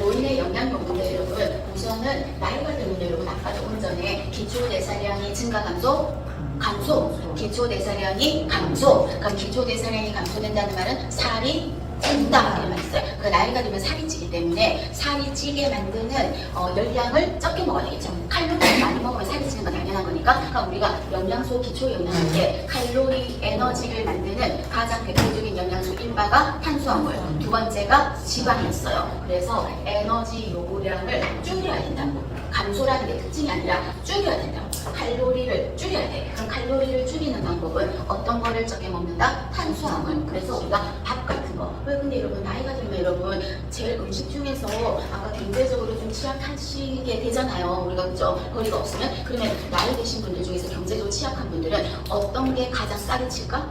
노인의 영양요금인데 여러분, 우선은 나이가 들면 여러분 아까 조금 전에 기초대사량이 증가 감소, 기초대사량이 감소. 그럼 기초대사량이 감소된다는 말은 살이 찐다 이런 말 있어요. 그 나이가 들면 살이 찌기 때문에 살이 찌게 만드는 열량을 적게 먹어야 되겠죠. 칼로리를 많이 먹으면 살이 찌는 건 당연한 거니까. 그럼 우리가 영양소, 기초 영양소에 칼로리, 에너지를 만드는 가장 대표적인 영양소 1바가 탄수화물, 두 번째가 지방이었어요. 그래서 에너지 요구량을 줄여야 된다고. 감소라는 게 특징이 아니라 줄여야 된다고. 칼로리를 줄여야 돼. 그럼 칼로리를 줄이는 방법은 어떤 거를 적게 먹는다? 탄수화물. 그래서 우리가 밥 같은 거. 왜 근데 여러분 나이가 들면 여러분 제일 음식 중에서 아까 경제적으로 좀 취약하시게 되잖아요. 우리가 그죠? 거리가 없으면. 그러면 나이 드신 분들 중에서 경제적으로 취약한 분들은 어떤 게 가장 싸게 칠까?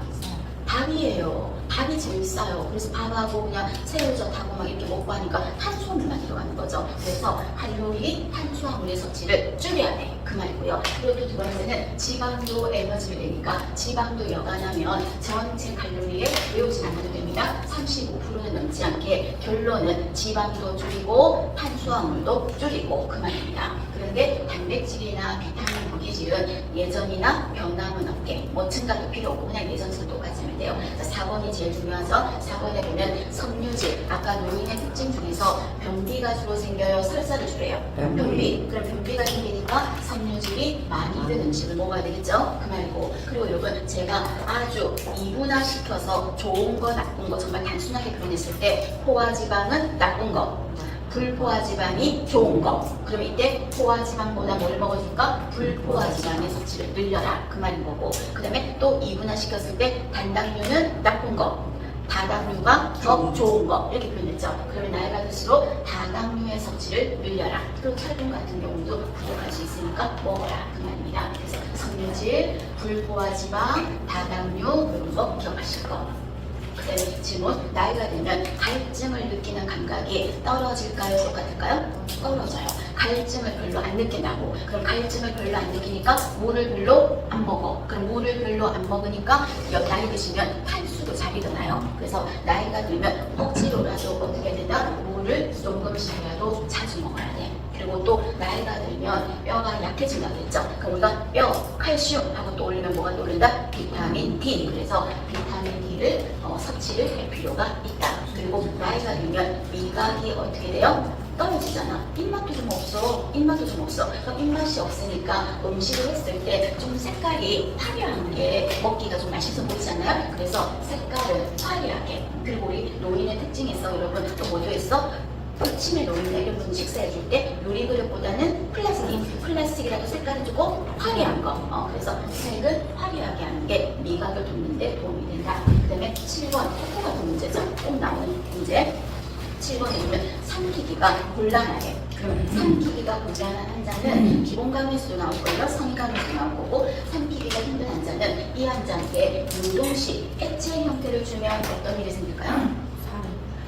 밥이에요. 밥이 제일 싸요. 그래서 밥하고 그냥 새우젓하고 막 이렇게 먹고 하니까 탄수화물만 들어가는 거죠. 그래서 칼로리, 탄수화물의 섭취를 줄여야 돼. 그 말이고요. 그리고 또 두 번째는 지방도 에너지를 내니까 지방도 여간하면 전체 칼로리에 외우지 않아도 됩니다. 35%는 넘지 않게 결론은 지방도 줄이고 탄수화물도 줄이고 그 말입니다. 그런데 단백질이나 비타민, 무기질은 예전이나 변함은 없게 뭐 증가도 필요 없고 그냥 예전처럼 똑같이 하면 돼요. 4번이 제일 중요하죠. 4번에 보면 섬유질, 아까 노인의 특징 중에서 변비가 주로 생겨요, 설사를 주로 해요. 변비. 그럼 변비가 생기니까 섬유질이 많이 든 음식을 먹어야 되겠죠? 그 말고. 그리고 여러분 제가 아주 이분화시켜서 좋은 거 나쁜 거 정말 단순하게 표현했을 때 포화지방은 나쁜 거, 불포화지방이 좋은 거. 그럼 이때 포화지방보다 뭘 먹어줄까? 불포화지방의 섭취를 늘려라. 그 말인 거고. 그 다음에 또 이분화시켰을 때 단당류는 나쁜 거, 다당류가 더 좋은 거. 이렇게 표현했죠. 그러면 나이가 들수록 다당류의 섭취를 늘려라. 그리고 철분 같은 경우도 부족할 수 있으니까 먹어라. 그 말입니다. 그래서 섬유질, 불포화지방, 다당류 이런 거 기억하실 거. 그다음에 질문, 나이가 되면 갈증을 느끼는 감각이 떨어질까요? 똑같을까요? 떨어져요. 갈증을 별로 안 느낀다고. 그럼 갈증을 별로 안 느끼니까 물을 별로 안 먹어. 그럼 물을 별로 안 먹으니까 나이 드시면 탈수도 잘 일어나요. 그래서 나이가 들면 억지로라도 어떻게 된다? 물을 조금씩이라도 자주 먹어야 돼. 그리고 또 나이가 들면 뼈가 약해진다고 했죠. 그럼 우리가 뼈, 칼슘 하고 또 올리면 뭐가 떠오른다? 비타민 D. 그래서 비타민 D를 섭취를 할 필요가 있다. 그리고 나이가 들면 미각이 어떻게 돼요? 떨어지잖아. 입맛도 좀 없어. 입맛도 좀 없어. 그럼 입맛이 없으니까 음식을 했을 때 좀 색깔이 화려한 게 먹기가 좀 맛있어 보이지 않나요? 그래서 색깔은 화려하게. 그리고 우리 노인의 특징에서 여러분 또 뭐도 했어? 아침에 노인네 이런 분 식사해줄 때 요리그릇보다는 플라스틱이라도 색깔은 조금 화려한 거. 그래서 색을 화려하게 하는 게 미각을 돕는 데 도움이 된다. 그 다음에 7번 토토 같은 문제죠. 꼭 나오는 문제. 7번에 보면 삼키기가 곤란하게. 그럼 삼키기가 곤란한 환자는 기본 감염수도 나올 거예요. 성인 감염수도 나올 거고, 삼키기가 힘든 환자는 이 환자한테 유동식 액체 형태를 주면 어떤 일이 생길까요?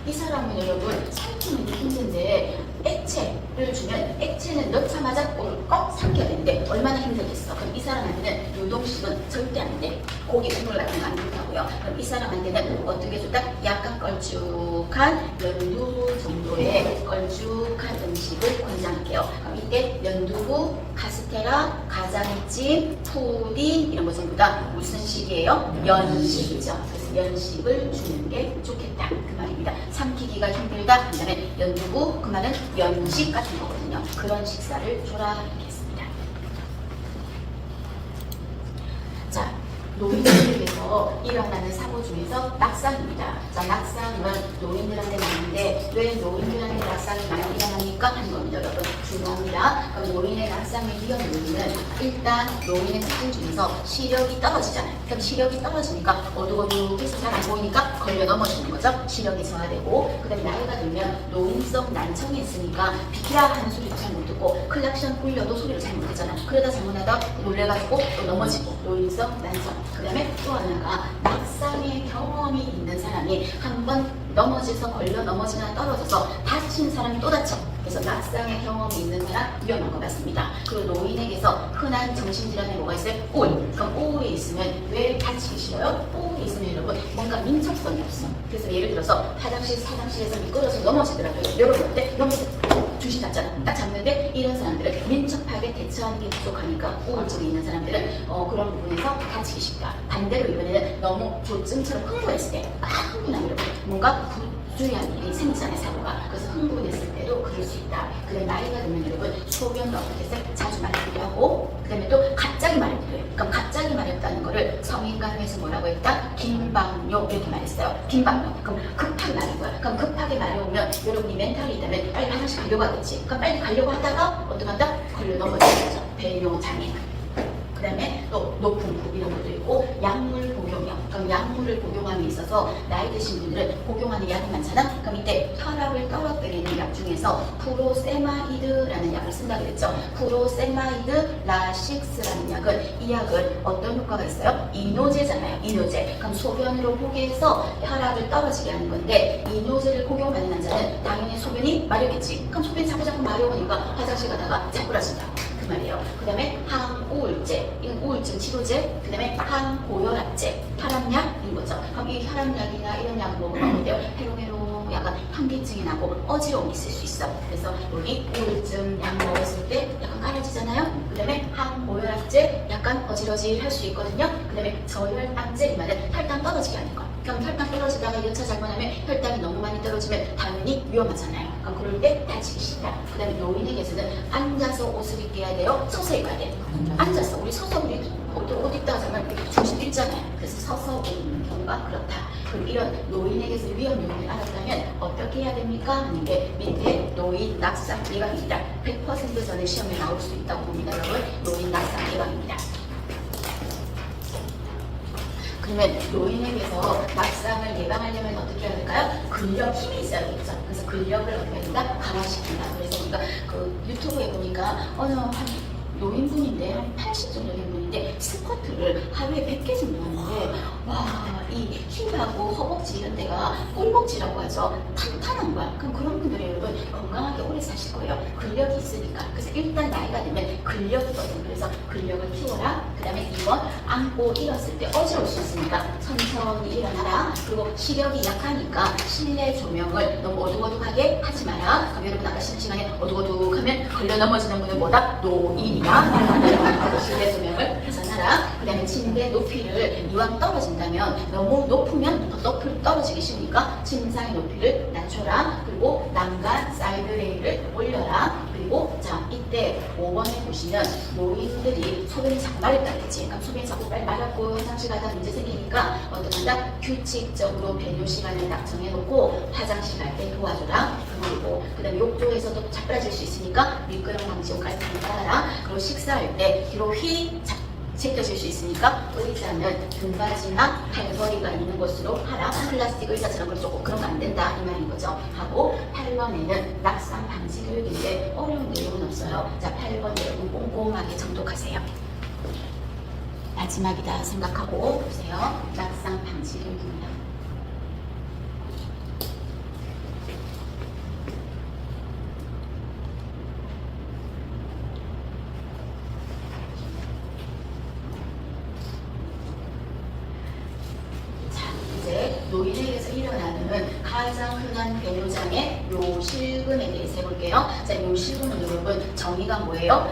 이 사람은 여러분 삼키는 게 힘든데 액체를 주면 액체는 넣자마자 꼭 삼켜야 되는데 얼마나 힘들겠어. 그럼 이 사람한테는 유동식은 절대 안 돼. 고기 국물 같은 거 안 좋다고요. 그럼 이 사람한테는 어떻게 줬다? 약간 걸쭉한 연두 정도의 걸쭉한 음식을 권장할게요. 그럼 이때 연두부, 카스테라, 가자미찜, 푸딩 이런 거 전부 다 무슨 식이에요? 연식이죠. 그래서 연식을 주는 게 좋겠다. 그 말입니다. 삼키기가 힘들다. 그 다음에 연두부, 그 말은 연식 같은 거거든요. 그런 식사를 줘라 하겠습니다. 자, 노인들에게서 일어나는 사고 중에서 낙상입니다. 자, 낙상은 노인들한테 많은데 왜 노인들한테 낙상이 많이 일어납니까? 하는 겁니다. 여러분 중요합니다. 그럼 노인의 낙상의 위험 요인은 일단 노인의 특징 중에서 시력이 떨어지잖아요. 그럼 시력이 떨어지니까 어둑어둑해서 잘 안 보이니까 걸려 넘어지는 거죠. 시력이 저하되고, 그 다음에 나이가 들면 노인성 난청이 있으니까 비키라 하는 소리도 잘 못 듣고 클락션 울려도 소리를 잘 못 듣잖아. 그러다 잘못하다 놀래가지고 또 넘어지고 노인성 난청. 그 다음에 또 하나가 낙상의 경험이 있는 사람이 한 번 넘어져서 걸려 넘어지거나 떨어져서 다친 사람이 또 다쳐. 그래서 낙상의 경험이 있는 사람 위험한 거 맞습니다. 그리고 노인에게서 흔한 정신질환에 뭐가 있어요? 우울. 그럼 우울이 있으면 왜 다치기 싫어요? 우울이 있으면 여러분 뭔가 민첩성이 없어. 그래서 예를 들어서 사장실에서 미끄러져서 넘어지더라고요. 여러분 어때? 넘어져 주시 잡잖아. 딱 잡는데 이런 사람들은 민첩하게 대처하는 게 부족하니까 우울증이 있는 사람들은 그런 부분에서 다치기 쉽다. 반대로 이번에는 너무 조증처럼 흥분했을 때 흥분하면 뭔가 불주의한 일이 생기잖아요. 사고가. 그래서 흥분했을 때도 그럴 수 있다. 그래 나이가 들면 여러분 소변도 어떻게 해서 자주 마렵기도 하고 그 다음에 또 갑자기 마렵기도 해요. 그럼 갑자기 마렵다는 거를 성인간호에서 뭐라고 했다? 긴방요 이렇게 말했어요. 긴방요. 그럼 급하게 마른 거야. 그럼 급하게 마려우면 여러분이 멘탈이 있다면 빨리 화장실 가려고 하겠지. 그럼 빨리 가려고 하다가 어떡한다? 걸려 넘어지는 거죠. 배뇨장애. 그 다음에 또 높은 부 이런 것도 있고 약물 복용량. 그럼 약물을 복용함에 있어서 나이 드신 분들은 복용하는 약이 많잖아. 그럼 이때 혈압을 떨어뜨리는 약 중에서 프로세마이드라는 약을 쓴다고 그랬죠. 프로세마이드 라식스라는 약은 이 약은 어떤 효과가 있어요? 이노제잖아요. 이노제. 그럼 소변으로 포개해서 혈압을 떨어지게 하는 건데 이노제를 복용하는 환자는 당연히 소변이 마렵겠지. 그럼 소변이 자꾸 마려우니까 화장실 가다가 자꾸라진다. 말이에요. 그 다음에 항우울제, 이건 우울증 치료제, 그 다음에 항고혈압제, 혈압약인 거죠. 그럼 이 혈압약이나 이런 약을 먹으면 어때요? 해로해로 약간 현기증이 나고 어지러움이 있을 수 있어. 그래서 여기 우울증 약 먹었을 때 약간 가라지잖아요. 그 다음에 항고혈압제 약간 어지러지 할 수 있거든요. 그 다음에 저혈당제 이 말은 혈당 떨어지게 하는 거. 그럼 혈당 떨어지다가 2차 잘못하면 혈당이 너무 많이 떨어지면 당연히 위험하잖아요. 그럼 그럴 때 다치기 쉽다. 그 다음에 노인에게서는 앉아서 옷을 입게 해야 돼요? 서서 입어야 돼요? 앉아서. 우리 서서 우리 옷 입다가 정말 중심 잃잖아요. 그래서 서서 옷 입는 경우가 그렇다. 그럼 이런 노인에게서 위험 요인을 알았다면 어떻게 해야 됩니까? 하는 게 밑에 노인 낙상 예방입니다. 100% 전에 시험에 나올 수 있다고 봅니다. 여러분 노인 낙상 예방입니다. 그러면 노인에게서 낙상을 예방하려면 어떻게 해야 될까요? 근력 힘이 있어야겠죠. 그래서 근력을 어떻게 한다? 강화시킨다. 그래서 우리가 그 유튜브에 보니까 어느 한 노인분인데 한 80 정도 된 분인데 스쿼트를 하루에 100개 정도 하는데 와 이 힙하고 허벅지 이런 데가 꿀벅지라고 하죠. 탄탄한 거야. 그럼 그런 분들이 여러분 건강하게 오래 사실 거예요. 근력이 있으니까. 그래서 일단 나이가 되면 근력이거든. 그래서 근력을 키워라. 그 다음에 2번 안고 일었을 때 어지러울 수 있으니까 천천히 일어나라. 그리고 시력이 약하니까 실내 조명을 너무 어둑어둑하게 하지 마라. 그럼 여러분 아까 쉬는 시간에 어둑어둑하면 걸려 넘어지는 분은 뭐다? 노인이야. 실내 조명을 켜서놔라. 그 다음에 침대 높이를 이왕 떨어진다면 너무 높으면 더 떨어지기 쉬우니까 침상의 높이를 낮춰라. 그리고 난간 사이드 레일을 올려라. 그리고 자 이때 5번에 보시면 노인들이 소변이 자꾸 마렵다 그랬지. 그러니까 소변이 자꾸 빨리 마렵고 화장실 가다 문제 생기니까 어떡한다? 규칙적으로 배뇨 시간을 딱 정해놓고 화장실 갈 때 도와줘라. 그리고 그 다음에 욕조에서도 자빠질 수 있으니까 미끄럼 방지용 깔끔히 따라라. 그리고 식사할 때 뒤로 휙 제껴질 수 있으니까 의자는 등받이나 팔걸이가 있는 곳으로 하라. 플라스틱 의자처럼 조금 그런 거 안 된다 이 말인 거죠. 하고 8번에는 낙상 방지 교육인데 어려운 내용은 없어요. 자 8번 여러분 꼼꼼하게 정독하세요. 마지막이다 생각하고 보세요. 낙상 방지 교육입니다. 노인에게서 일어나는 가장 흔한 배뇨장애 요실금에 대해서 해볼게요. 자, 요실금은 여러분 정의가 뭐예요?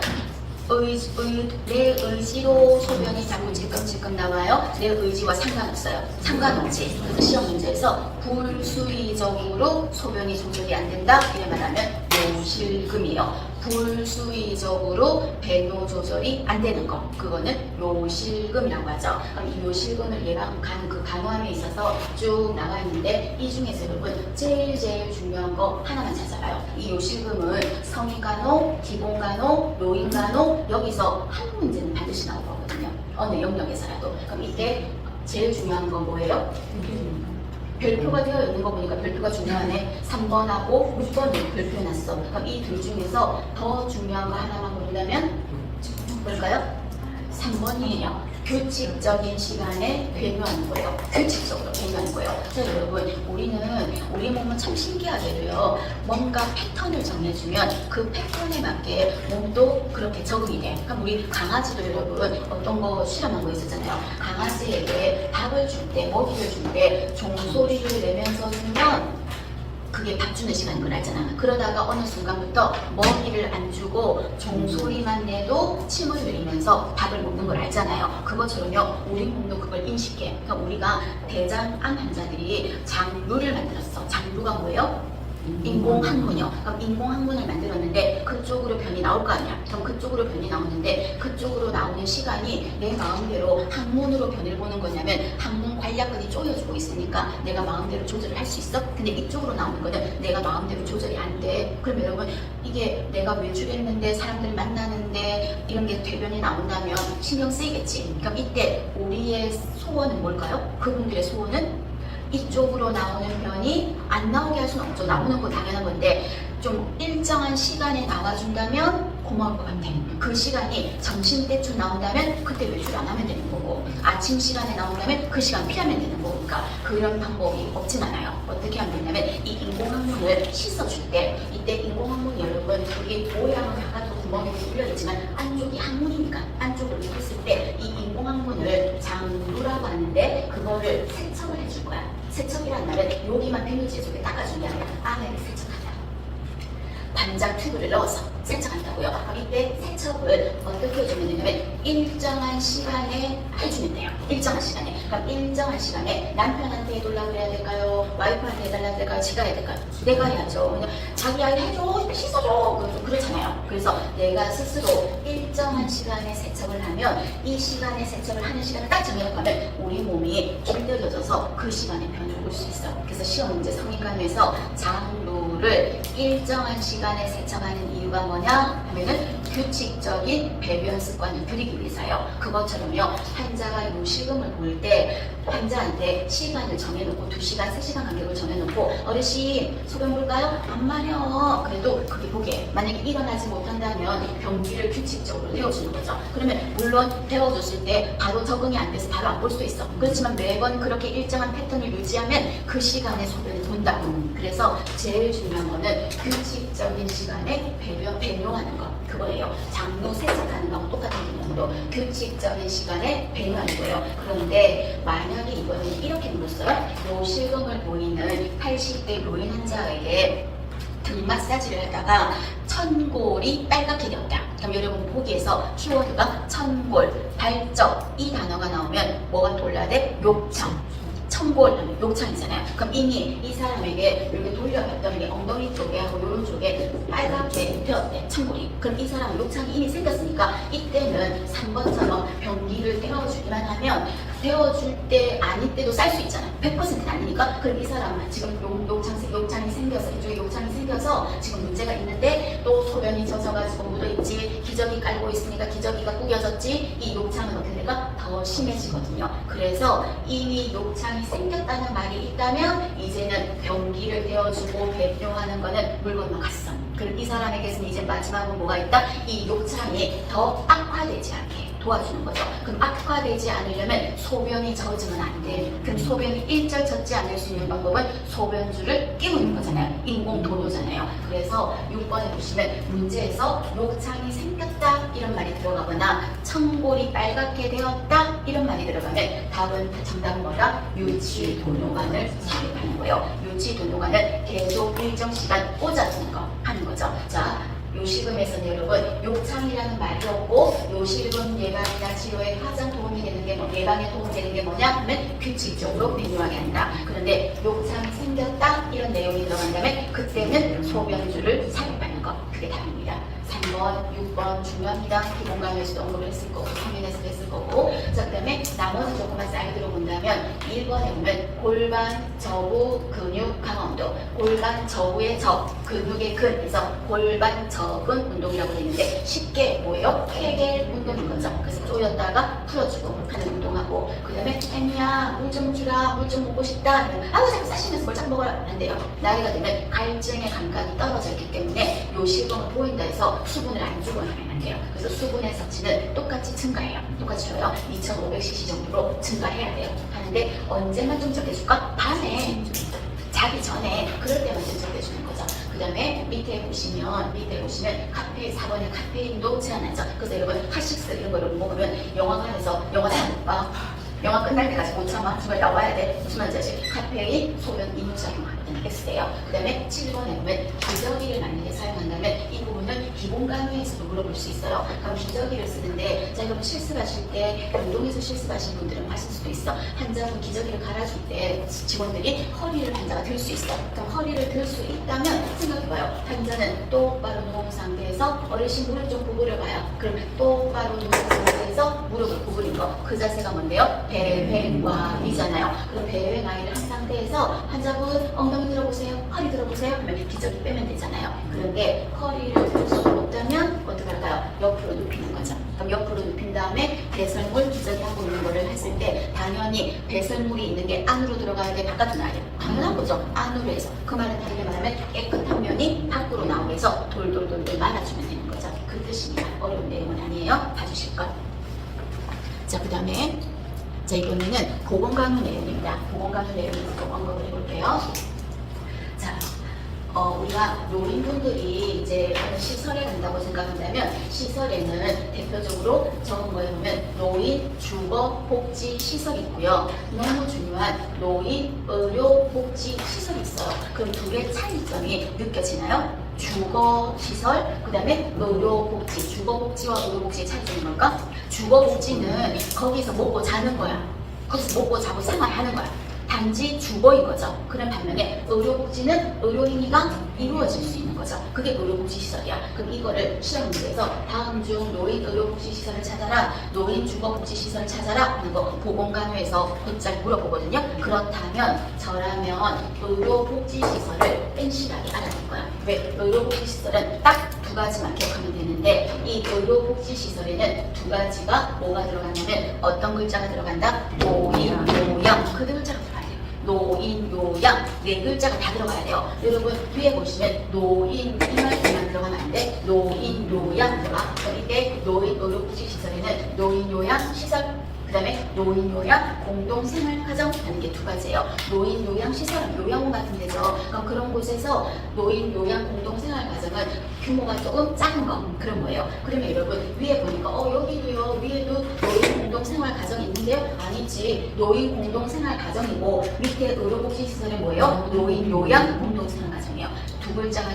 내 의지로 소변이 자꾸 질끔질끔 나와요. 내 의지와 상관없어요. 상관없지. 그래서 시험 문제에서 불수의적으로 소변이 조절이 안 된다. 이래 말하면 요실금이에요. 불수의적으로 배뇨 조절이 안 되는 거, 그거는 요실금이라고 하죠. 그럼 이 요실금을 예방하는 그 간호함에 있어서 쭉 나와 있는데 이 중에서 여러분 제일 중요한 거 하나만 찾아봐요. 이 요실금은 성인간호, 기본간호, 노인간호 여기서 한 문제는 반드시 나올 거거든요. 어느 영역에서라도. 그럼 이때 제일 중요한 건 뭐예요? 별표가 되어 있는 거 보니까 별표가 중요하네. 3번하고 6번을 별표해놨어. 그럼 이 둘 중에서 더 중요한 거 하나만 고른다면 뭘까요? 3번이에요. 규칙적인 시간에 배뇨하는 거예요. 규칙적으로 배뇨하는 거예요. 자, 여러분, 우리 몸은 참 신기하게도요. 뭔가 패턴을 정해주면 그 패턴에 맞게 몸도 그렇게 적응이 돼. 그럼 우리 강아지도 여러분 어떤 거 실험한 거 있었잖아요. 강아지에게 밥을 줄 때, 먹이를 줄 때 종소리를 내면서 주면 그게 밥 주는 시간인 걸 알잖아. 그러다가 어느 순간부터 먹이를 안 주고 종소리만 내도 침을 흘리면서 밥을 먹는 걸 알잖아요. 그것처럼요, 우리 몸도 그걸 인식해. 그러니까 우리가 대장암 환자들이 장루를 만들었어. 장루가 뭐예요? 인공항문이요. 그럼 인공항문을 만들었는데 그쪽으로 변이 나올 거 아니야. 그럼 그쪽으로 변이 나오는데 그쪽으로 나오는 시간이 내 마음대로 항문으로 변을 보는 거냐면 항문 관략근이 쪼여주고 있으니까 내가 마음대로 조절을 할 수 있어. 근데 이쪽으로 나오는 거는 내가 마음대로 조절이 안 돼. 그럼 여러분, 이게 내가 외출했는데 사람들 만나는데 이런 게 대변이 나온다면 신경 쓰이겠지. 그럼 이때 우리의 소원은 뭘까요? 그분들의 소원은 이쪽으로 나오는 변이 안 나오게 할 수는 없죠. 나오는 거 당연한 건데 좀 일정한 시간에 나와준다면 고마울 것 같아. 그 시간이 점심때쯤 나온다면 그때 외출 안 하면 되는 거고, 아침 시간에 나온다면 그 시간 피하면 되는 거니까 그런 방법이 없진 않아요. 어떻게 하면 되냐면 이 인공항문을 씻어줄 때, 이때 인공항문 여러분, 여기 모양은 약간 구멍이 뚫려있지만 안쪽이 항문이니까 안쪽을 입었을 때 이 인공항문을 장루라고 하는데 그거를 세척을 해줄 거야. 세척이란 말은 여기만 비누질 속에 닦아준 게 아니라 안에 세척한다. 반장 튜브를 넣어서 세척한다고요. 이때 세척을 어떻게 해주면 되냐면 일정한 시간에 해주면 돼요. 일정한 시간에. 그럼 일정한 시간에 남편한테 해달라고 해야 될까요? 와이프한테 해달라고 될까요? 제가 해야 될까요? 내가 해야죠. 그냥 자기 아이 해줘, 씻어줘, 그렇잖아요. 그래서 내가 스스로 일정한 시간에 세척을 하면 이 시간에 세척을 하는 시간을 딱 정해놓고 하면 우리 몸이 길들여져서 그 시간에 변을 볼 수 있어. 그래서 시험 문제 성인관에서 장루를 일정한 시간에 세척하는 이유가 뭐냐 하면은 규칙적인 배변 습관을 들이기 위해서요. 그것처럼요, 환자가 요실금을 볼 때 환자한테 시간을 정해놓고 2시간, 3시간 간격을 정해놓고 어르신 소변 볼까요? 안 마려. 그래도 그게 보게 만약에 일어나지 못한다면 변기를 규칙적으로 데워주는 거죠. 그러면 물론 데워줬을 때 바로 적응이 안 돼서 바로 안 볼 수도 있어. 그렇지만 매번 그렇게 일정한 패턴을 유지하면 그 시간에 소변이 돈다고. 그래서 제일 중요한 거는 규칙적인 시간에 배뇨하는 거. 그거예요. 장루 세척하는 거하고 똑같은 개념으로 규칙적인 시간에 배뇨하는 거예요. 그런데 만약에 이거는 이렇게 물었어요. 요실금을 보이는 80대 노인 환자에게 등 마사지를 하다가 천골이 빨갛게 되었다. 그럼 여러분 보기에서 키워드가 천골, 발적 이 단어가 나오면 뭐가 떠올라야 돼? 욕청. 천골, 욕창이잖아요. 그럼 이미 이 사람에게 이렇게 돌려봤더니 엉덩이 쪽에 하고 이런 쪽에 빨갛게 되었대, 천골이. 그럼 이 사람은 욕창이 이미 생겼으니까 이때는 3번처럼 변기를 데워주기만 하면 데워줄 때 아닐 때도 쌀 수 있잖아. 100%는 아니니까. 그럼 이 사람은 지금 욕창이 생겨서 이쪽에 욕창이 생겨서 지금 문제가 있는데 또 소변이 젖어가지고 묻어있지, 기저귀 깔고 있으니까 기저귀가 구겨졌지, 이 욕창은 어떻게 될까? 더 심해지거든요. 그래서 이미 욕창이 생겼다는 말이 있다면 이제는 변기를 데워주고 배뇨하는 거는 물 건너갔어. 그럼 이 사람에게서는 이제 마지막으로 뭐가 있다? 이 욕창이 더 악화되지 않게 도와주는 거죠. 그럼 악화되지 않으려면 소변이 젖으면 안 돼. 그럼 소변이 일절 젖지 않을 수 있는 방법은 소변줄을 끼우는 거잖아요. 인공도로잖아요. 그래서 6번에 보시면 문제에서 욕창이 생겼다 이런 말이 들어가거나 천골이 빨갛게 되었다 이런 말이 들어가면 정답은 뭐다? 유치도뇨관을 삽입하는 거예요. 유치도뇨관은 계속 일정 시간 꽂아주는 거 하는 거죠. 자, 요실금에서는 여러분 욕창이라는 말이 없고 요실금 예방이나 치료에 가장 도움이 되는 게 예방에 도움이 되는 게 뭐냐 하면 규칙적으로 배뇨하게 한다. 그런데 욕창이 생겼다 이런 내용이 들어간다면 그때는 소변줄을 삽입하는 것. 그게 답입니다. 3번, 6번 중요합니다. 기본강의에서도 언급을 했을 거고 서면에서도 했을 거고. 자, 그 다음에 나머지 조금만 사이드로 본다면 1번에 보면 골반, 저부, 근육 강화운동. 골반, 저부의 저, 근육의 근. 그래서 골반, 저근 운동이라고 되어 있는데 쉽게 뭐예요? 케겔 운동인 거죠. 그래서 조였다가 풀어주고 하는 운동하고, 그 다음에 애미야 물 좀 주라, 물 좀 먹고 싶다. 아우 자꾸 싸시면서 뭘 자꾸 먹으라 안 돼요. 나이가 되면 갈증의 감각이 떨어져 있기 때문에 요실금을 보인다 해서 수분 수분을 안 주고 나면 안 돼요. 그래서 수분의 섭취는 똑같이 증가해요. 똑같이 줘요. 2500cc 정도로 증가해야 돼요. 하는데 언제만 좀 적해줄까? 밤에 자기 전에 그럴 때만 좀 적해주는 거죠. 그 다음에 밑에 보시면 카페인 4번에 카페인도 제한하죠. 그래서 여러분 핫식스 이런 거 여러분 먹으면 영화관에서 영화 끝날 때까지 못 참아. 정말 나와야 돼. 무슨 말인지 아시? 카페인, 소변, 이뇨작용하거든요. X예요. 그 다음에 7번에 보면 기저귀를 만약에 사용한다면 이 부분은 기본간호에서도 물어볼 수 있어요. 그럼 기저귀를 쓰는데 자 여러분 실습하실 때 운동에서 실습하신 분들은 하실 수도 있어. 환자분 기저귀를 갈아줄 때 직원들이 허리를 환자가 들 수 있어. 그럼 허리를 들 수 있다면 생각해봐요. 환자는 똑바로 누운 상태에서 어르신 무릎 좀 구부려봐요. 그럼 똑바로 누운 상태에서 무릎을 구부린 거. 그 자세가 뭔데요? 배횡와이잖아요. 그럼 배횡와이를 한 상태에서 환자분 엉덩이 들어보세요. 허리 들어보세요. 하면 기저귀 빼면 되잖아요. 그런데 허리를 들 수가 없다면 어떻게 할까요? 옆으로 눕히는 거죠. 그럼 옆으로 눕힌 다음에 배설물 기저귀 하고 있는 거를 했을 때 당연히 배설물이 있는 게 안으로 들어가야 돼? 바깥으로 나야 돼? 당연한 거죠. 안으로 해서. 그 말은 다르게 말하면 깨끗한 면이 밖으로 나오게 해서 돌돌돌돌 말아주면 되는 거죠. 그 뜻입니다. 어려운 내용은 아니에요. 봐주실 것. 자, 그 다음에 자 이번에는 보건간호 내용입니다. 보건간호 내용에서 좀 언급을 해볼게요. 자, 우리가 노인분들이 이제 어느 시설에 간다고 생각한다면 시설에는 대표적으로 적은 거에 보면 노인 주거복지 시설이 있고요. 너무 중요한 노인 의료복지 시설이 있어요. 그럼 두 개의 차이점이 느껴지나요? 주거시설, 그 다음에 의료복지. 주거복지와 의료복지의 차이점이 뭘까? 주거복지는 거기서 먹고 자는 거야. 거기서 먹고 자고 생활하는 거야. 단지 주거인 거죠. 그런 반면에 의료복지는 의료행위가 이루어질 수 있는 거죠. 그게 의료복지시설이야. 그럼 이거를 시험 문제에서 다음 중 노인 의료복지시설을 찾아라, 노인 주거복지시설을 찾아라 하는 거 보건간호에서 곧잘 물어보거든요. 그렇다면 저라면 의료복지시설을 뺀실하게 알아볼 거야. 왜? 의료복지시설은 딱 두 가지만 기억하면 되는데 이 의료복지시설에는 두 가지가 뭐가 들어가냐면 어떤 글자가 들어간다? 노인, 요양. 그 글자가 들어가야 돼요. 노인, 요양. 네 글자가 다 들어가야 돼요. 여러분 뒤에 보시면 노인 이 말만 들어가면 안 돼. 노인, 요양 들어가. 그럼 이때 노인 의료복지시설에는 노인, 요양 시설 그 다음에 노인 요양 공동생활가정 하는 게 두 가지예요. 노인 요양 시설은 요양원 같은 데죠. 그런 곳에서 노인 요양 공동생활가정은 규모가 조금 작은 거 그런 거예요. 그러면 여러분 위에 보니까 여기도요 위에도 노인 공동생활가정이 있는데요. 아니지. 노인 공동생활가정이고 밑에 의료복지시설은 뭐예요? 노인 요양 공동생활가정이에요. 두 글자가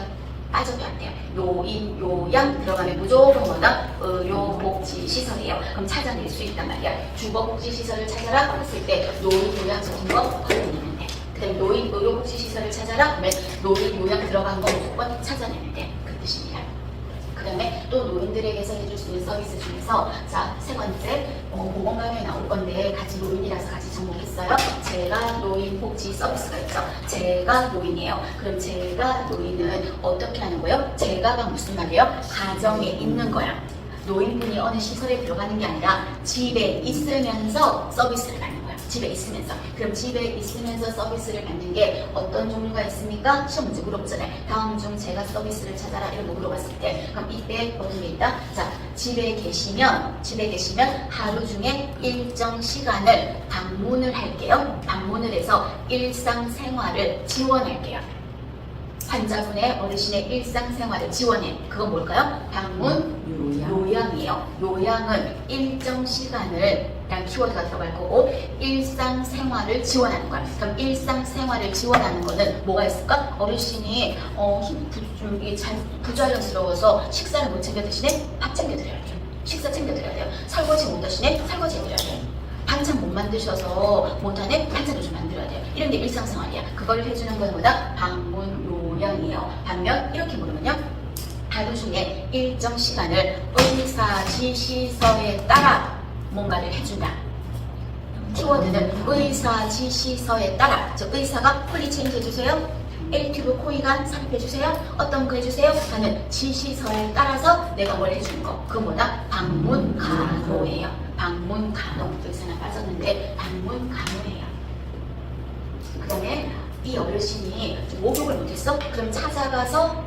빠져도 안 돼요. 노인, 요양 들어가면 무조건 뭐다? 의료복지시설이에요. 그럼 찾아낼 수 있단 말이야. 주거복지시설을 찾아라 했을 때 노인, 요양 적힌 거 확인하면 돼. 그 다음에 노인, 의료복지시설을 찾아라 하면 노인, 요양 들어간 거 무조건 찾아내면 돼. 그 뜻입니다. 그 다음에 또 노인들에게서 해줄 수 있는 서비스 중에서 자, 세 번째 보건간호에 나올 건데 같이 노인이라서 같이 접목했어요. 제가 노인 복지 서비스가 있죠. 제가 노인이에요. 그럼 제가 노인은 어떻게 하는 거예요? 제가가 무슨 말이에요? 가정에 있는 거야. 노인분이 어느 시설에 들어가는 게 아니라 집에 있으면서 서비스를 받는 거야. 집에 있으면서. 그럼 집에 있으면서 서비스를 받는 게 어떤 종류가 있습니까? 시험 문제 물어보잖아요. 다음 중 제가 서비스를 찾아라 이런 거 물어봤을 때 그럼 이때 어떤 게 있다? 자, 집에 계시면 하루 중에 일정 시간을 방문을 할게요. 방문을 해서 일상생활을 지원할게요. 환자분의 어르신의 일상생활을 지원해. 그건 뭘까요? 방문 요양이에요. 요양은 일정 시간을 라는 키워드가 들어갈 거고 일상생활을 지원하는 거야. 그럼 일상생활을 지원하는 거는 뭐가 있을까? 어르신이 부자연스러워서 식사를 못 챙겨 드시네? 밥 챙겨 드려야 돼요. 식사 챙겨 드려야 돼요. 설거지 못 하시네? 설거지 해드려야 돼요. 반찬 못 만드셔서 못하네? 반찬도 좀 만들어야 돼요. 이런 게 일상생활이야. 그걸 해주는 건 뭐다? 방문 요양이에요. 반면 이렇게 물으면요. 하루 중에 일정 시간을 의사 지시서에 따라 뭔가를 해준다. 키워드는 의사 지시서에 따라. 저 의사가 폴리 체인지 해주세요. L튜브 코이간 삽입해주세요. 어떤 거 해주세요? 하는 지시서에 따라서 내가 뭘 해주는 거. 그건 뭐다? 방문 간호예요. 방문 간호. 의사는 빠졌는데 방문 간호예요. 그 다음에 이 어르신이 좀 목욕을 못했어? 그럼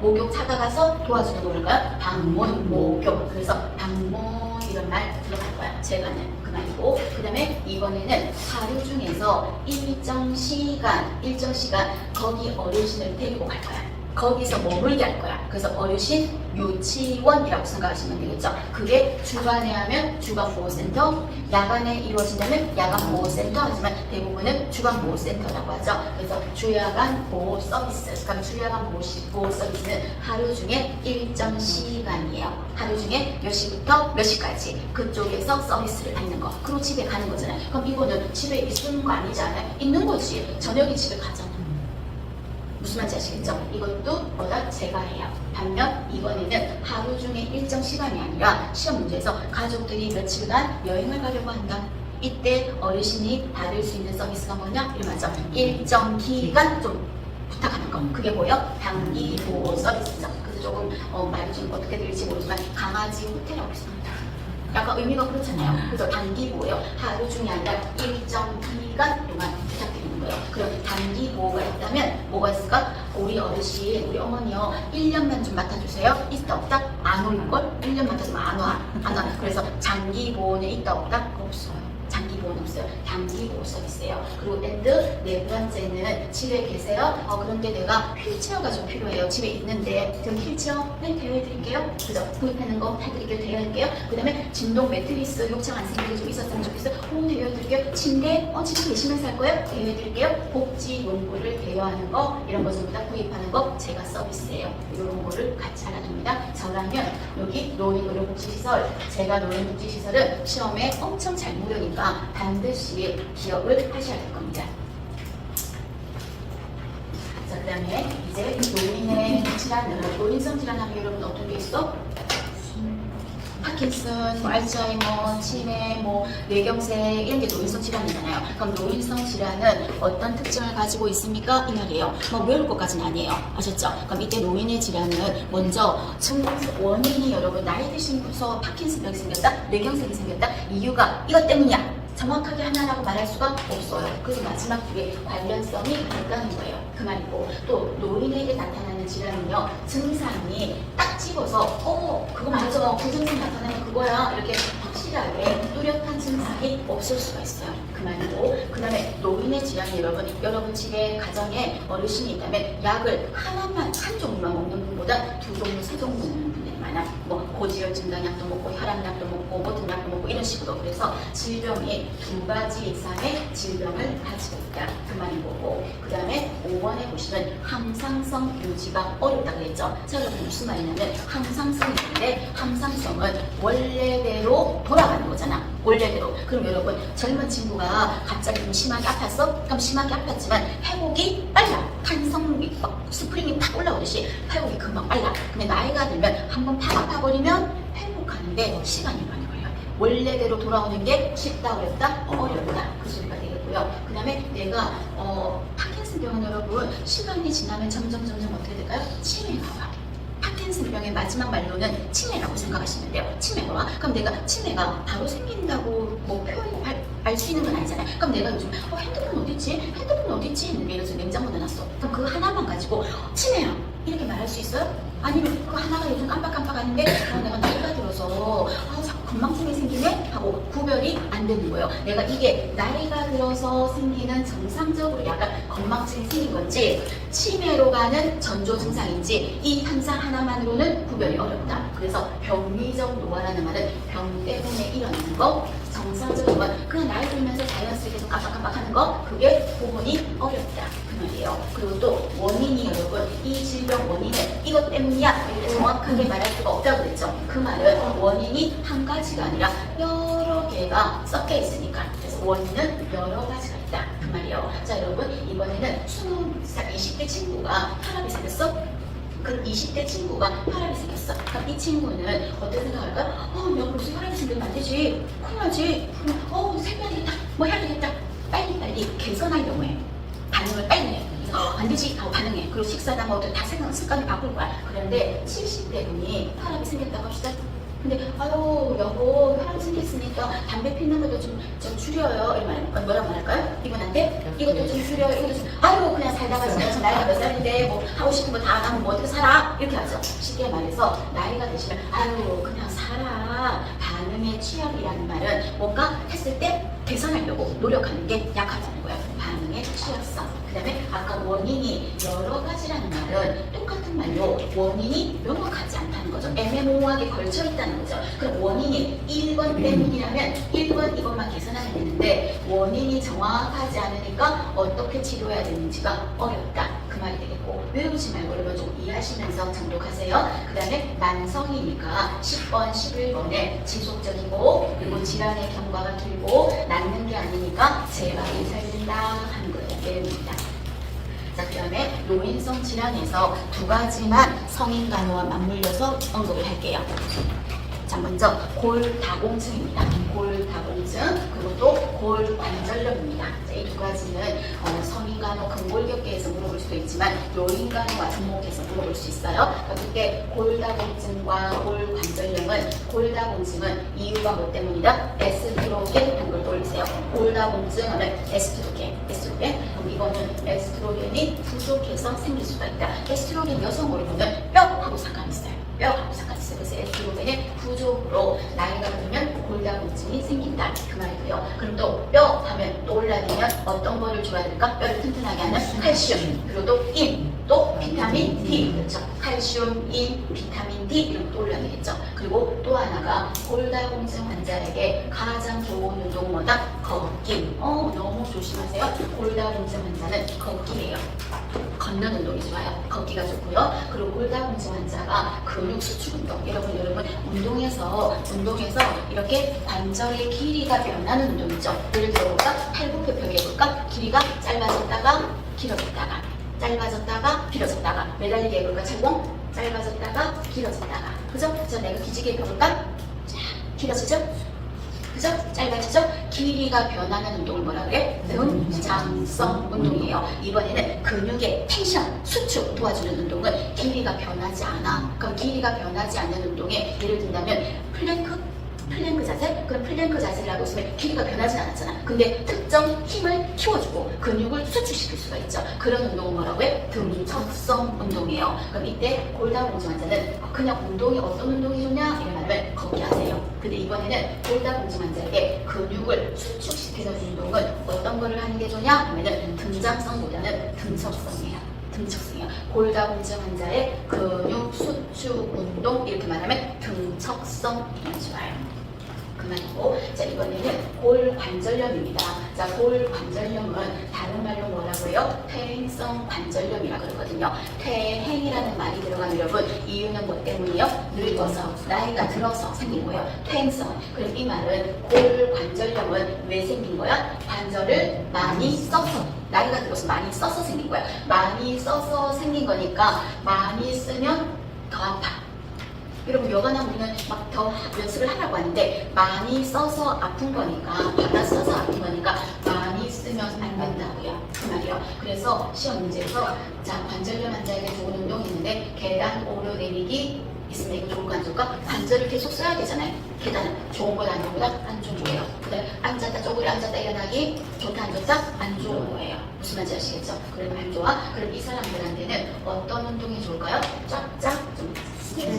목욕 찾아가서 도와주는 거 뭘까요? 방문, 목욕. 그래서 방문 이런 말 들어갈 거야. 제가는 그 말이고, 그 다음에 이번에는 하루 중에서 일정 시간 거기 어르신을 데리고 갈 거야. 거기서 머물게 할 거야. 그래서 어르신 유치원이라고 생각하시면 되겠죠. 그게 주간에 하면 주간보호센터, 야간에 이루어진다면 야간보호센터, 하지만 대부분은 주간보호센터라고 하죠. 그래서 주야간 보호 서비스. 그럼 주야간 보호 서비스는 하루 중에 일정 시간이에요. 하루 중에 몇 시부터 몇 시까지 그쪽에서 서비스를 받는 거. 그리고 집에 가는 거잖아요. 그럼 이거는 집에 있는 거 아니잖아요. 있는 거지. 저녁에 집에 가잖아. 무슨 말인지 아시겠죠? 이것도 뭐다? 제가 해요. 반면 이번에는 하루 중에 일정 시간이 아니라 시험 문제에서 가족들이 며칠간 여행을 가려고 한다. 이때 어르신이 받을 수 있는 서비스가 뭐냐? 이러면서 일정 기간 좀 부탁하는 거. 그게 뭐예요? 단기 보호 서비스죠. 그래서 조금 말이 좀 어떻게 들릴지 모르지만 강아지 호텔이라고 했습니다. 약간 의미가 그렇잖아요. 그래서 단기 보호요. 하루 중에 아니라 일정 기간 동안 부탁드리는 거예요. 그럼 단기 보호가 있다면 뭐가 있을까? 우리 어르신, 우리 어머니요. 1년만 좀 맡아주세요. 있다 없다? 안 올걸? 1년 맡아주면 안 와. 그래서 장기 보호는 있다 없다? 없어요. 장기 보호는 없어요. 단기 보호 서비스예요. 그리고 네 번째는 집에 계세요. 그런데 내가 휠체어가 좀 필요해요. 집에 있는데 그럼 휠체어 네 대여해드릴게요. 그죠? 구입하는 거 해드릴게요. 대여할게요. 그 다음에 진동 매트리스 욕창 안 생기게 좀 있었으면 좋겠어요. 대여해드릴게요. 침대 집에 계시면서 할 거예요. 대여해드릴게요. 복지 용구를 대여하는 거 이런 거 전부 다 구입하는 거 제가 서비스예요. 이런 거를 같이 알아줍니다. 저라면 여기 노인의료복지시설, 제가 노인복지시설은 시험에 엄청 잘 무료니까 반드시 기억을 하셔야 될 겁니다. 자, 그 다음에 이제 노인의 질환은, 노인성 질환하면 여러분 어떤 게 있어? 파킨슨, 알츠하이머, 치매, 뇌경색 이런 게 노인성 질환이잖아요. 그럼 노인성 질환은 어떤 특징을 가지고 있습니까? 이 말이에요. 외울 것까지는 아니에요. 아셨죠? 그럼 이때 노인의 질환은 먼저 원인이 여러분 나이 드시면서 파킨슨병이 생겼다, 뇌경색이 생겼다. 이유가 이것 때문이야. 정확하게 하나라고 말할 수가 없어요. 그래서 마지막 뒤에 관련성이 있다는 거예요. 그 말이고, 또 노인에게 나타나는 질환은요, 증상이 딱 집어서 그거 맞아, 그 증상 나타나면 그거야 이렇게 확실하게 뚜렷한 증상이 없을 수가 있어요. 그 말이고, 그 다음에 노인의 질환이 여러분 집에 가정에 어르신이 있다면 약을 한 종류만 먹는 분보다 2종류, 3종류 먹는 분들이 많아. 고지혈 증상약도 먹고 혈압약도 먹고 등약도 먹고 이런 식으로. 그래서 질병이 2가지 이상의 질병을 가지고 있다. 그 말인 거고, 그 다음에 5번에 보시면 항상성 유지가 어렵다 그랬죠. 자, 여러분 무슨 말이냐면 항상성이 있는데 항상성은 원래대로 돌아가는 거잖아. 원래대로. 그럼 여러분 젊은 친구가 갑자기 좀 심하게 아팠어? 그럼 심하게 아팠지만 회복이 빨라. 탄성이 스프링이 팍 올라오듯이 회복이 금방 빨라. 근데 나이가 들면 한번 팍 아파버리면 회복하는데 시간이 많이 걸려요. 원래대로 돌아오는 게 쉽다 어렵다? 어렵다. 그 소리가 되겠고요. 그 다음에 내가 파킨슨병은 여러분 시간이 지나면 점점 어떻게 될까요? 치매가 와. 파킨슨병의 마지막 말로는 치매라고 생각하시면 돼요. 치매가 와. 그럼 내가 치매가 바로 생긴다고 알 수 있는 건 아니잖아요. 그럼 내가 요즘 핸드폰 어딨지? 했는데 예를 들어 냉장고 넣어놨어. 그럼 그거 하나만 가지고 치매야 이렇게 말할 수 있어요? 아니면 그 하나가 요즘 깜빡깜빡하는데 내가 나이가 들어서 자꾸 건망증이 생기네? 하고 구별이 안 되는 거예요. 내가 이게 나이가 들어서 생기는 정상적으로 약간 건망증이 생긴 건지 치매로 가는 전조 증상인지 이 현상 하나만으로는 구별이 어렵다. 그래서 병리적 노화라는 말은 병 때문에 일어나는 거, 정상적인 건 그냥 나이 들면서 자연스럽게 좀 깜빡깜빡하는 거, 그게 구분이 어렵다. 그 말이에요. 그리고 또 원인이 여러분 이 질병 원인은 이것 때문이야 이렇게 정확하게 말할 수가 없다고 그랬죠. 그 말은 원인이 한 가지가 아니라 여러 개가 섞여 있으니까. 그래서 원인은 여러 가지가 있다. 그 말이에요. 자, 여러분 이번에는 20대 친구가 혈압이 생겼어? 그 20대 친구가 혈압이 생겼어. 그럼 이 친구는 어떻게 생각할까? 내가 벌써 혈압이 생기면 안 되지. 큰일 나지. 세배야 되겠다. 해야 되겠다. 빨리 개선하려고 해. 반응을 빨리 해. 안 되지 하고 반응해. 그리고 식사나 다 습관을 바꿀 거야. 그런데 70대 분이 혈압이 생겼다고 합시다. 근데 아유 여보 혈압 생겼으니까 담배 피는 것도 좀 줄여요. 이러면 뭐라고 말할까요? 이분한테 이것도 좀 줄여요. 이것도 좀 아유 그냥 살다가 지나서 나이가 몇 살인데 뭐 하고 싶은 거 다 안 하면 뭐 어떻게 살아? 이렇게 하죠. 쉽게 말해서 나이가 되시면 아유 그냥 살아. 반응의 취약이라는 말은 뭔가 했을 때 개선하려고 노력하는 게 약하다는 거예요. 반응의 취약성. 그 다음에 아까 원인이 여러 가지라는 말은 똑같은 말로 원인이 명확하지 않다는 거죠. 애매모호하게 걸쳐 있다는 거죠. 그럼 원인이 1번 때문이라면 1번 이것만 개선하면 되는데 원인이 정확하지 않으니까 어떻게 치료해야 되는지가 어렵다. 그 말이 되겠고 외우지 말고 여러분 좀 이해하시면서 정독하세요. 그 다음에 만성이니까 10번, 11번에 지속적이고 그리고 질환의 경과가 길고 낫는 게 아니니까 재발이 잘 된다 하는 거예요. 외웁니다. 자, 그 다음에 노인성 질환에서 두 가지만 성인 간호와 맞물려서 언급을 할게요. 자, 먼저 골다공증입니다. 골다공증 그리고 또 골관절염입니다. 이 두 가지는 성인 간호 근골격계에서 물어볼 수도 있지만 노인 간호와 접목해서 물어볼 수 있어요. 그때 골다공증과 골관절염은 골다공증은 이유가 뭐 때문이다? 에스트로겐 한걸 떠올리세요. 골다공증은 에스트로겐. 그럼 이거는 에스트로겐이 부족해서 생길 수가 있다. 에스트로겐 여성 호르몬은 뼈하고 상관이 있어요. 뼈하고 상관이 있어요. 그래서 에스트로겐의 부족으로 나이가 들면 골다공증이 생긴다. 그 말이고요. 그럼 또 뼈 하면 떠올라면 어떤 거를 줘야 될까? 뼈를 튼튼하게 하는 칼슘, 그리고 또 인, 또 비타민 D. 그렇죠. 칼슘, 인, 비타민 D 이런 거 떠올려야 되겠죠. 그리고 또 하나가 골다공증 환자에게 가장 좋은 운동 뭐다? 걷기. 너무 조심하세요. 골다공증 환자는 걷기예요. 걷는 운동이 좋아요. 걷기가 좋고요. 그리고 골다공증 환자가 근육 수축 운동. 여러분 운동에서 이렇게 관절의 길이가 변하는 운동 있죠. 예를 들어볼까? 팔굽혀펴기 해볼까? 길이가 짧아졌다가 길어졌다가 짧아졌다가 길어졌다가 매달리기 해볼까? 철봉 짧아졌다가 길어졌다가 그죠? 자, 내가 기지개 해볼까? 자, 길어지죠? 그죠? 짧아지죠? 길이가 변하는 운동을 뭐라 그래? 등장성 운동이에요. 이번에는 근육의 텐션, 수축 도와주는 운동은 길이가 변하지 않아. 그럼 길이가 변하지 않는 운동에 예를 든다면 플랭크 자세? 그럼 플랭크 자세를 하고 있으면 길이가 변하지 않았잖아. 근데 특정 힘을 키워주고 근육을 수축시킬 수가 있죠. 그런 운동은 뭐라고 해? 등척성 운동이에요. 그럼 이때 골다공증 환자는 그냥 운동이 어떤 운동이 좋냐? 이러면 걷기 하세요. 근데 이번에는 골다공증 환자에게 근육을 수축시키는 운동은 어떤 거를 하는 게 좋냐? 하면은 등장성보다는 등척성이에요. 등척성이요. 골다공증 환자의 근육 수축 운동 이렇게 말하면 등척성이 좋아요. 그만이고, 자 이번에는 골관절염입니다. 자 골관절염은 다른 말로 뭐라고 해요? 퇴행성 관절염이라 그러거든요. 퇴행이라는 말이 들어가면 여러분 이유는 뭐 때문이요? 늙어서 나이가 들어서 생긴 거예요. 퇴행성. 그럼 이 말은 골관절염은 왜 생긴 거야? 관절을 많이 써서 나이가 들어서 많이 써서 생긴 거야. 많이 써서 생긴 거니까 많이 쓰면 더 아파. 여러분 여가나 우리는 막 더 연습을 하라고 하는데 많이 써서 아픈 거니까 받아 써서 아픈 거니까 많이 쓰면 안 된다고요. 그 말이요. 그래서 시험 문제에서 자 관절염 환자에게 좋은 운동이 있는데 계단 오르내리기 있으면 이거 좋은 거 안 좋을까? 관절을 계속 써야 되잖아요. 계단은 좋은 거다 안 좋은 거다? 안 좋은 거예요. 그다음에 앉았다 쪼그려 앉았다 일어나기 좋다 안 좋다? 안 좋은 거예요. 무슨 말인지 아시겠죠? 그러면 안 좋아? 그럼 이 사람들한테는 어떤 운동이 좋을까요? 쫙쫙 좀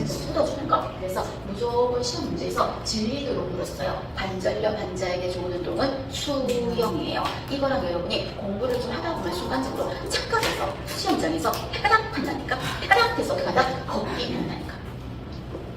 쏟아주는 거. 그래서 무조건 시험 문제에서 진리도록 물었어요. 관절염 환자에게 좋은 운동은 수영이에요. 이거랑 여러분이 공부를 좀 하다 보면 순간적으로 착각해서 시험장에서 헷가닥 한다니까. 헷가닥 해서 어떻게 한다? 걷기 한다니까.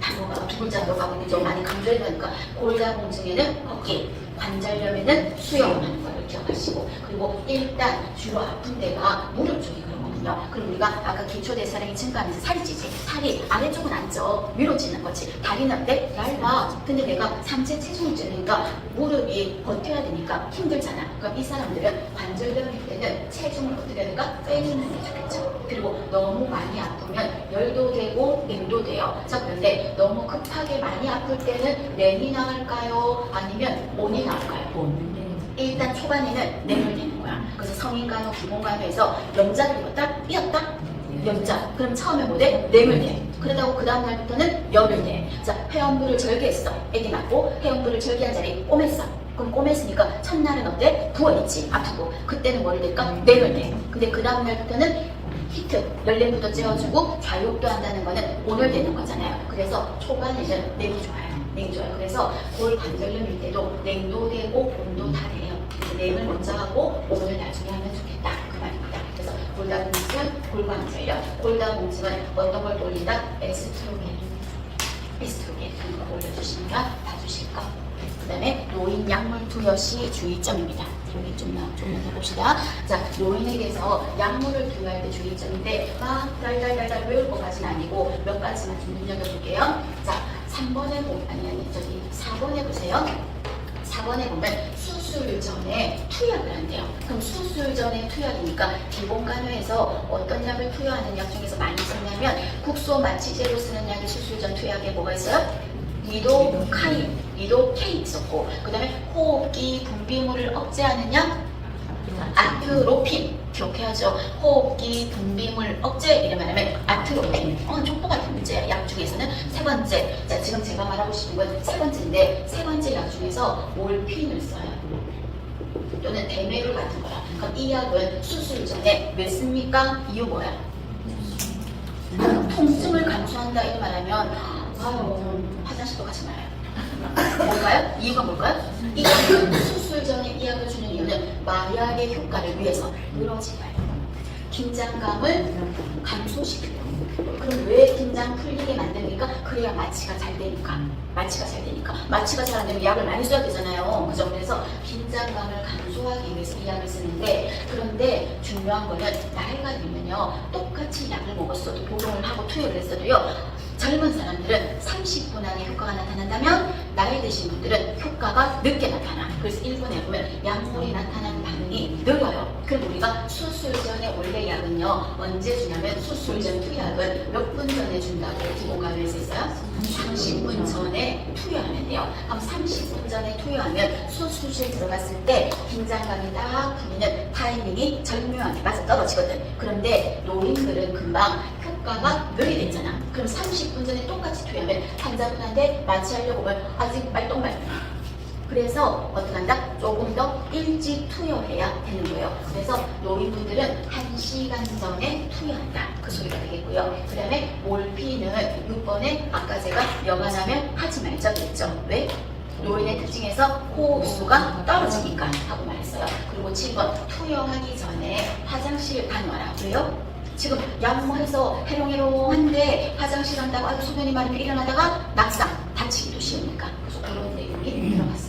단어가 두 글자로 가고 좀 많이 강조해야 하니까 골다공증에는 걷기, 관절염에는 수영하는 걸 기억하시고 그리고 일단 주로 아픈 데가 무릎 쪽이 그렇거든요. 그럼 우리가 아까 기초대사량이 증가하면서 살이 찌지. 살이 아래쪽은 안 쪄. 위로 찌는 거지. 다리는 어때? 얇아. 근데 내가 상체 체중이 찌니까 무릎이 버텨야 되니까 힘들잖아. 그럼 이 사람들은 관절염일 때는 체중을 어떻게 해야 될까? 빼주는 게 좋겠죠. 그리고 너무 많이 아프면 열도 되고 냉도 돼요. 자 그런데 너무 급하게 많이 아플 때는 냉이 나을까요? 아니면 온이 나을까요? 일단 초반에는 냉을 내는 거야. 그래서 성인간호, 기본간호에서 영자를 띄었다? 연자. 그럼 처음에 뭐 돼? 뇌물 돼. 그러다고 그 다음 날부터는 열을 돼. 자, 회원부를 절개했어. 애기 낳고 회원부를 절개한 자리 꼬맸어. 그럼 꼬맸으니까 첫날은 어때? 부어있지. 아프고. 그때는 뭐를 될까? 뇌물 돼. 근데 그 다음 날부터는 히트, 열림부터 째어주고 좌욕도 한다는 거는 오늘 되는 거잖아요. 그래서 초반에는 냉이 좋아요. 냉이 좋아요. 그래서 골 관절염일 때도 냉도 되고 온도 다 돼요. 그래서 냉을 먼저 하고 온을 나중에 하면 좋겠다. 그 말입니다. 그래서 골다공증, 골관절염, 골다공증은 어떤 걸 돌린다? 에스트로겐 이런 거 올려주시면 봐주실 거. 그 다음에 노인 약물 투여 시 주의점입니다. 여기 좀만 봅시다. 자, 노인에게서 약물을 투여할 때 주의점인데 막 달달달달 외울 것까지는 아니고 몇 가지만 좀 눈여겨볼게요. 자, 3번에 보면 저기 4번에 보세요. 4번에 보면 수술 전에 투약을 한대요. 그럼 수술 전에 투약이니까 기본간호에서 어떤 약을 투여하는 약 중에서 많이 쓰냐면 국소 마취제로 쓰는 약이 수술 전 투약에 뭐가 있어요? 리도카인, 리도케인 있었고, 그 다음에 호흡기 분비물을 억제하는 약 아트로핀 기억해야죠. 호흡기 분비물 억제 이러면 아트로핀. 족보 같은 문제야. 약 중에서는 세 번째. 자, 지금 제가 말하고 싶은 건 세 번째인데 세 번째 약 중에서 몰핀을 써요. 또는 데메룰 같은 거야. 그럼 이 약은 수술 전에 왜 씁니까? 이유 뭐야? 통증을 감소한다 이렇게 말하면 화장실도 가지 말아요. 뭘까요? 이유가 뭘까요? 이 약은 수술 전에 이 약을 주는 이유는 마약의 효과를 위해서 그러지 말고 긴장감을 감소시키고. 그럼 왜 긴장 풀리게 만듭니까? 그래야 마취가 잘 되니까. 마취가 잘 안 되면 약을 많이 써야 되잖아요. 그죠? 그래서 긴장감을 감소하기 위해서 이 약을 쓰는데, 그런데 중요한 거는 나이가 들면요 똑같이 약을 먹었어도 복용을 하고 투여를 했어도요 젊은 사람들은 30분 안에 효과가 나타난다면 나이 드신 분들은 효과가 늦게 나타나. 그래서 일본에 보면 약물이 나타나는 반응이 느려요. 그럼 우리가 수술 전에 원래 약은요 언제 주냐면 수술 전 투약은 몇 분 전에 준다고 기본간호에서 있어요? 30분 전에 투여하면 돼요. 그럼 30분 전에 투여하면 수술실 들어갔을 때 긴장감이 딱 풀리는 타이밍이 절묘하게 맞아 떨어지거든. 그런데 노인들은 금방 효과가 느리댔잖아. 그럼 30분 전에 똑같이 투여하면 환자분한테 마취하려고 하면 아직 말똥말똥. 그래서 어떻게 한다? 조금 더 일찍 투여해야 되는 거예요. 그래서 노인분들은 1시간 전에 투여한다. 그 소리가 되겠고요. 그 다음에 몰피는 6번에 아까 제가 여간하면 하지 말자 그랬죠. 왜? 노인의 특징에서 호흡수가 떨어지니까 하고 말했어요. 그리고 7번 투여하기 전에 화장실 다녀와라. 왜요? 지금 약물해서 해롱해롱한데 화장실 간다고 아주 소변이 마르면 일어나다가 낙상 다치기도 쉬우니까. 그래서 그런 내용이 들어갔어요.